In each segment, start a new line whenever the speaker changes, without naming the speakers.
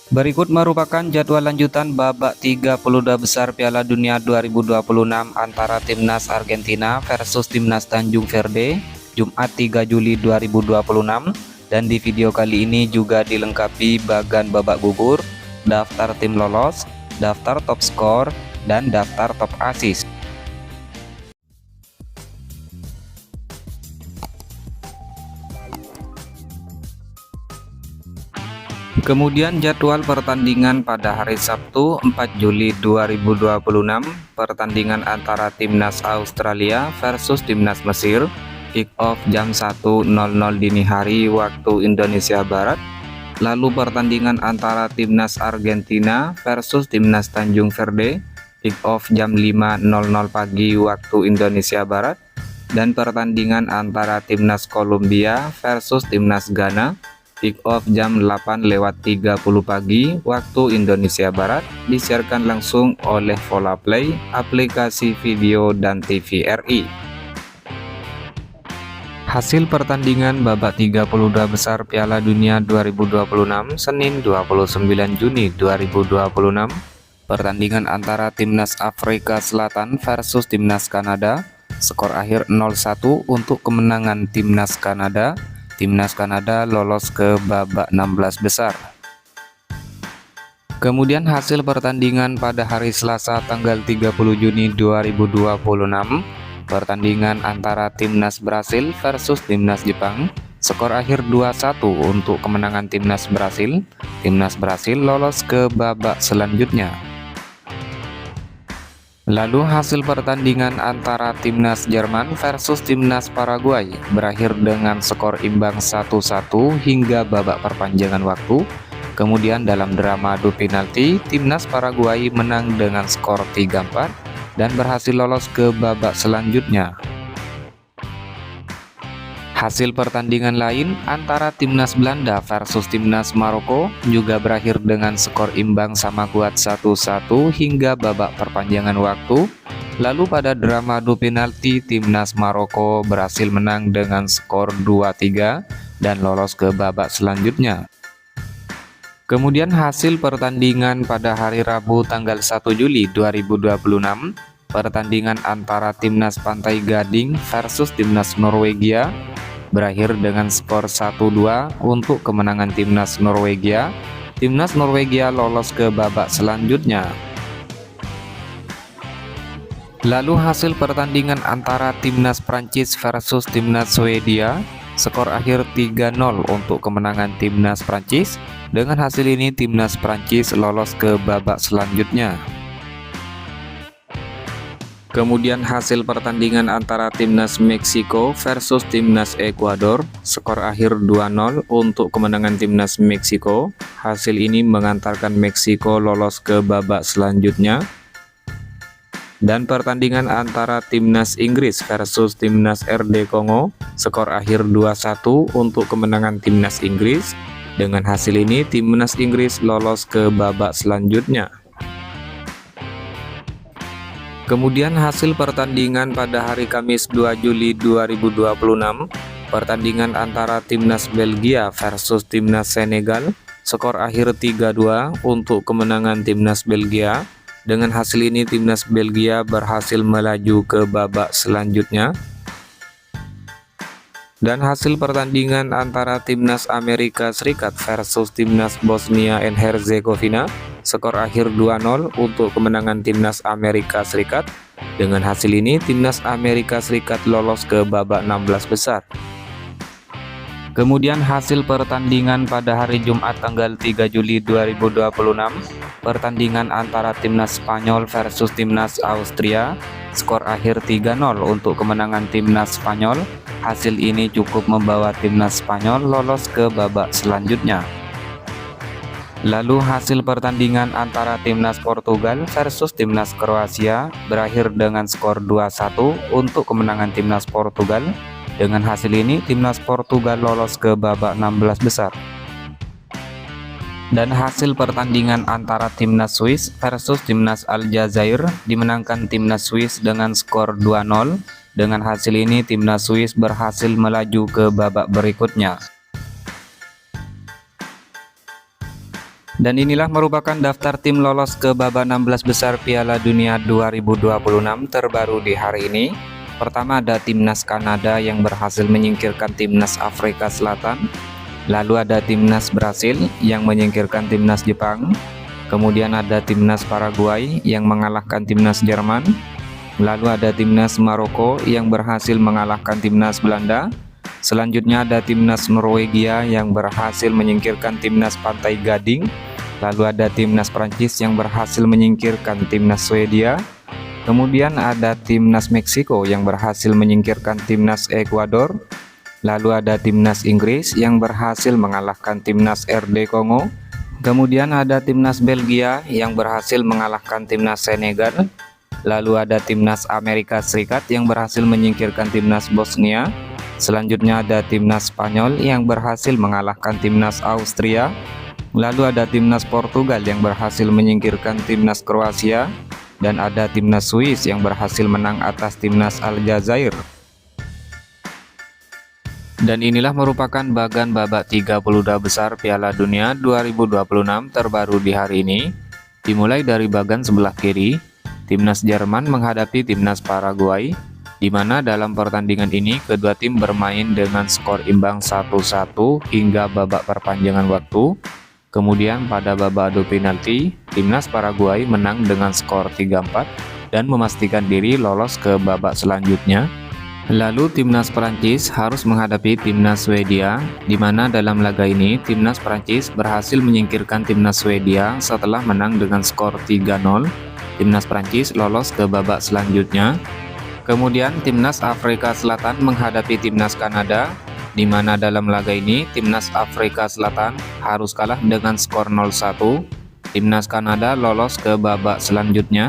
Berikut merupakan jadwal lanjutan babak 32 besar Piala Dunia 2026 antara Timnas Argentina versus Timnas Tanjung Verde, Jumat 3 Juli 2026. Dan di video kali ini juga dilengkapi bagan babak gugur, daftar tim lolos, daftar top skor, dan daftar top assist. Kemudian jadwal pertandingan pada hari Sabtu 4 Juli 2026, pertandingan antara Timnas Australia versus Timnas Mesir, kick off jam 1.00 dini hari waktu Indonesia Barat. Lalu pertandingan antara Timnas Argentina versus Timnas Tanjung Verde, kick off jam 5.00 pagi waktu Indonesia Barat. Dan pertandingan antara Timnas Kolombia versus Timnas Ghana, kick off jam 8.30 pagi waktu Indonesia Barat, disiarkan langsung oleh Volaplay, aplikasi video dan TVRI. Hasil pertandingan babak 32 besar Piala Dunia 2026 Senin 29 Juni 2026. Pertandingan antara Timnas Afrika Selatan versus Timnas Kanada, skor akhir 0-1 untuk kemenangan Timnas Kanada. Timnas Kanada lolos ke babak 16 besar. Kemudian hasil pertandingan pada hari Selasa tanggal 30 Juni 2026, pertandingan antara Timnas Brasil versus Timnas Jepang, skor akhir 2-1 untuk kemenangan Timnas Brasil. Timnas Brasil lolos ke babak selanjutnya. Lalu hasil pertandingan antara Timnas Jerman versus Timnas Paraguay berakhir dengan skor imbang 1-1 hingga babak perpanjangan waktu. Kemudian dalam drama adu penalti, Timnas Paraguay menang dengan skor 3-4 dan berhasil lolos ke babak selanjutnya. Hasil pertandingan lain antara Timnas Belanda versus Timnas Maroko juga berakhir dengan skor imbang sama kuat 1-1 hingga babak perpanjangan waktu. Lalu pada drama adu penalti, Timnas Maroko berhasil menang dengan skor 2-3 dan lolos ke babak selanjutnya. Kemudian hasil pertandingan pada hari Rabu tanggal 1 Juli 2026, pertandingan antara Timnas Pantai Gading versus Timnas Norwegia berakhir dengan skor 1-2 untuk kemenangan Timnas Norwegia. Timnas Norwegia lolos ke babak selanjutnya. Lalu hasil pertandingan antara Timnas Prancis versus Timnas Swedia, skor akhir 3-0 untuk kemenangan Timnas Prancis. Dengan hasil ini Timnas Prancis lolos ke babak selanjutnya. Kemudian hasil pertandingan antara Timnas Meksiko versus Timnas Ekuador, skor akhir 2-0 untuk kemenangan Timnas Meksiko. Hasil ini mengantarkan Meksiko lolos ke babak selanjutnya. Dan pertandingan antara Timnas Inggris versus Timnas RD Kongo, skor akhir 2-1 untuk kemenangan Timnas Inggris. Dengan hasil ini Timnas Inggris lolos ke babak selanjutnya. Kemudian hasil pertandingan pada hari Kamis 2 Juli 2026, pertandingan antara Timnas Belgia versus Timnas Senegal, skor akhir 3-2 untuk kemenangan Timnas Belgia. Dengan hasil ini Timnas Belgia berhasil melaju ke babak selanjutnya. Dan hasil pertandingan antara Timnas Amerika Serikat versus Timnas Bosnia and Herzegovina, skor akhir 2-0 untuk kemenangan Timnas Amerika Serikat. Dengan hasil ini Timnas Amerika Serikat lolos ke babak 16 besar. Kemudian hasil pertandingan pada hari Jumat tanggal 3 Juli 2026, pertandingan antara Timnas Spanyol versus Timnas Austria, skor akhir 3-0 untuk kemenangan Timnas Spanyol. Hasil ini cukup membawa Timnas Spanyol lolos ke babak selanjutnya. Lalu hasil pertandingan antara Timnas Portugal versus Timnas Kroasia berakhir dengan skor 2-1 untuk kemenangan Timnas Portugal. Dengan hasil ini Timnas Portugal lolos ke babak 16 besar. Dan hasil pertandingan antara Timnas Swiss versus Timnas Aljazair dimenangkan Timnas Swiss dengan skor 2-0. Dengan hasil ini Timnas Swiss berhasil melaju ke babak berikutnya. Dan inilah merupakan daftar tim lolos ke babak 16 besar Piala Dunia 2026 terbaru di hari ini. Pertama ada timnas Kanada yang berhasil menyingkirkan timnas Afrika Selatan. Lalu ada timnas Brasil yang menyingkirkan timnas Jepang. Kemudian ada timnas Paraguay yang mengalahkan timnas Jerman. Lalu ada timnas Maroko yang berhasil mengalahkan timnas Belanda. Selanjutnya ada timnas Norwegia yang berhasil menyingkirkan timnas Pantai Gading. Lalu ada timnas Prancis yang berhasil menyingkirkan timnas Swedia. Kemudian ada timnas Meksiko yang berhasil menyingkirkan timnas Ekuador. Lalu ada timnas Inggris yang berhasil mengalahkan timnas RD Kongo. Kemudian ada timnas Belgia yang berhasil mengalahkan timnas Senegal. Lalu ada timnas Amerika Serikat yang berhasil menyingkirkan timnas Bosnia. Selanjutnya ada timnas Spanyol yang berhasil mengalahkan timnas Austria. Lalu ada timnas Portugal yang berhasil menyingkirkan timnas Kroasia. Dan ada timnas Swiss yang berhasil menang atas timnas Aljazair. Dan inilah merupakan bagan babak 32 besar Piala Dunia 2026 terbaru di hari ini. Dimulai dari bagan sebelah kiri, timnas Jerman menghadapi timnas Paraguay, di mana dalam pertandingan ini kedua tim bermain dengan skor imbang 1-1 hingga babak perpanjangan waktu. Kemudian pada babak adu penalti, timnas Paraguay menang dengan skor 3-4 dan memastikan diri lolos ke babak selanjutnya. Lalu timnas Prancis harus menghadapi timnas Swedia, di mana dalam laga ini timnas Prancis berhasil menyingkirkan timnas Swedia setelah menang dengan skor 3-0. Timnas Prancis lolos ke babak selanjutnya. Kemudian timnas Afrika Selatan menghadapi timnas Kanada, di mana dalam laga ini timnas Afrika Selatan harus kalah dengan skor 0-1. Timnas Kanada lolos ke babak selanjutnya.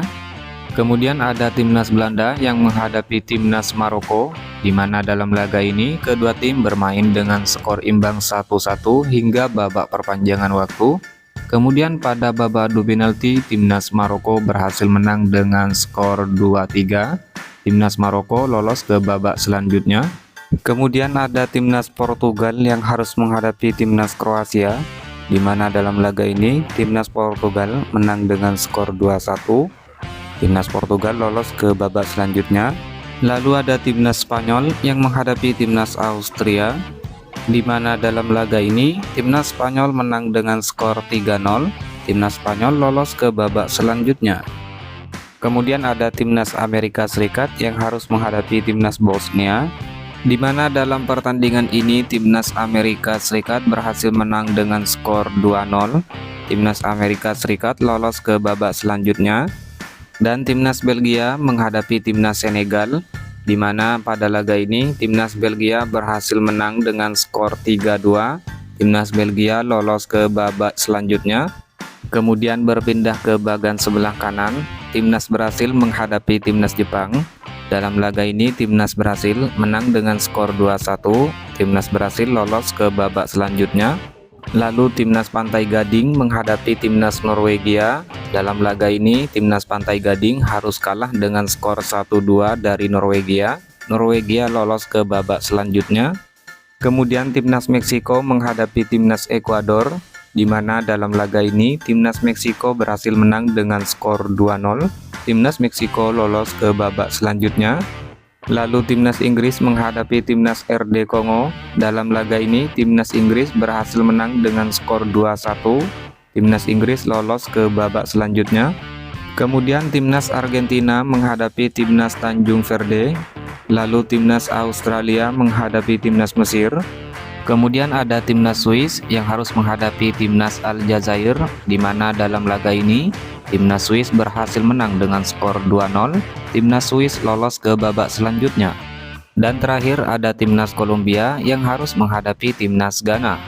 Kemudian ada timnas Belanda yang menghadapi timnas Maroko, di mana dalam laga ini kedua tim bermain dengan skor imbang 1-1 hingga babak perpanjangan waktu. Kemudian pada babak adu penalti timnas Maroko berhasil menang dengan skor 2-3. Timnas Maroko lolos ke babak selanjutnya. Kemudian ada timnas Portugal yang harus menghadapi timnas Kroasia, di mana dalam laga ini timnas Portugal menang dengan skor 2-1. Timnas Portugal lolos ke babak selanjutnya. Lalu ada timnas Spanyol yang menghadapi timnas Austria, di mana dalam laga ini timnas Spanyol menang dengan skor 3-0. Timnas Spanyol lolos ke babak selanjutnya. Kemudian ada timnas Amerika Serikat yang harus menghadapi timnas Bosnia, di mana dalam pertandingan ini timnas Amerika Serikat berhasil menang dengan skor 2-0. Timnas Amerika Serikat lolos ke babak selanjutnya. Dan timnas Belgia menghadapi timnas Senegal, di mana pada laga ini timnas Belgia berhasil menang dengan skor 3-2. Timnas Belgia lolos ke babak selanjutnya. Kemudian berpindah ke bagian sebelah kanan, timnas Brasil menghadapi timnas Jepang. Dalam laga ini timnas Brasil menang dengan skor 2-1. Timnas Brasil lolos ke babak selanjutnya. Lalu timnas Pantai Gading menghadapi timnas Norwegia. Dalam laga ini timnas Pantai Gading harus kalah dengan skor 1-2 dari Norwegia. Norwegia lolos ke babak selanjutnya. Kemudian timnas Meksiko menghadapi timnas Ekuador, di mana dalam laga ini timnas Meksiko berhasil menang dengan skor 2-0. Timnas Meksiko lolos ke babak selanjutnya. Lalu timnas Inggris menghadapi timnas RD Kongo. Dalam laga ini timnas Inggris berhasil menang dengan skor 2-1. Timnas Inggris lolos ke babak selanjutnya. Kemudian timnas Argentina menghadapi timnas Tanjung Verde. Lalu timnas Australia menghadapi timnas Mesir. Kemudian ada timnas Swiss yang harus menghadapi timnas Aljazair, di mana dalam laga ini timnas Swiss berhasil menang dengan skor 2-0. Timnas Swiss lolos ke babak selanjutnya. Dan terakhir ada timnas Kolombia yang harus menghadapi timnas Ghana.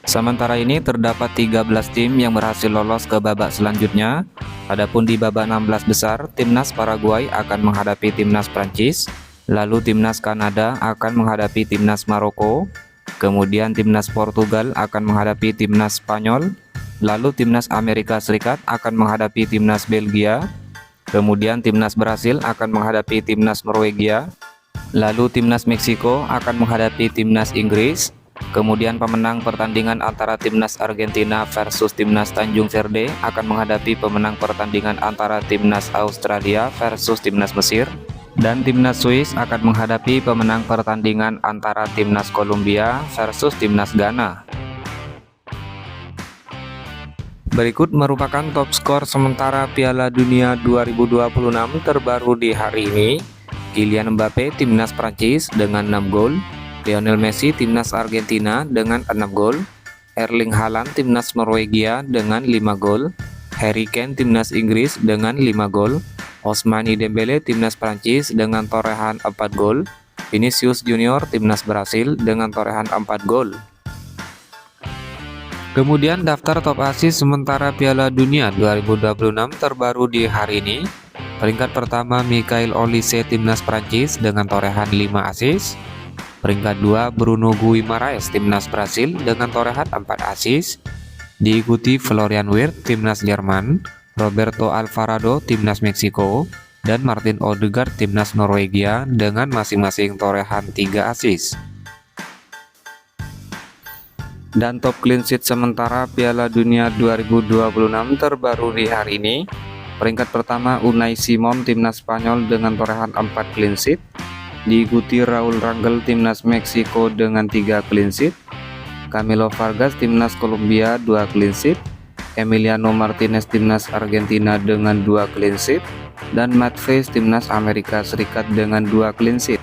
Sementara ini terdapat 13 tim yang berhasil lolos ke babak selanjutnya. Adapun di babak 16 besar, timnas Paraguay akan menghadapi timnas Prancis. Lalu timnas Kanada akan menghadapi timnas Maroko. Kemudian timnas Portugal akan menghadapi timnas Spanyol. Lalu timnas Amerika Serikat akan menghadapi timnas Belgia. Kemudian timnas Brasil akan menghadapi timnas Norwegia. Lalu timnas Meksiko akan menghadapi timnas Inggris. Kemudian pemenang pertandingan antara timnas Argentina versus timnas Tanjung Verde akan menghadapi pemenang pertandingan antara timnas Australia versus timnas Mesir, dan timnas Swiss akan menghadapi pemenang pertandingan antara timnas Kolombia versus timnas Ghana. Berikut merupakan top skor sementara Piala Dunia 2026 terbaru di hari ini. Kylian Mbappe timnas Prancis dengan 6 gol, Lionel Messi timnas Argentina dengan 6 gol, Erling Haaland timnas Norwegia dengan 5 gol, Harry Kane timnas Inggris dengan 5 gol, Ousmane Dembele timnas Prancis dengan torehan 4 gol, Vinicius Junior timnas Brasil dengan torehan 4 gol. Kemudian daftar top asis sementara Piala Dunia 2026 terbaru di hari ini. Peringkat pertama Michael Olise timnas Prancis dengan torehan 5 asis. Peringkat 2 Bruno Guimaraes timnas Brasil dengan torehan 4 asis. Diikuti Florian Wirtz timnas Jerman, Roberto Alvarado timnas Meksiko, dan Martin Odegaard timnas Norwegia dengan masing-masing torehan 3 asis. Dan top clean sheet sementara Piala Dunia 2026 terbaru di hari ini. Peringkat pertama Unai Simon timnas Spanyol dengan torehan 4 clean sheet. Diikuti Raul Rangel timnas Meksiko dengan 3 clean sheet, Camilo Vargas timnas Kolombia 2 clean sheet, Emiliano Martinez timnas Argentina dengan 2 clean sheet, dan Matt Faes timnas Amerika Serikat dengan 2 clean sheet.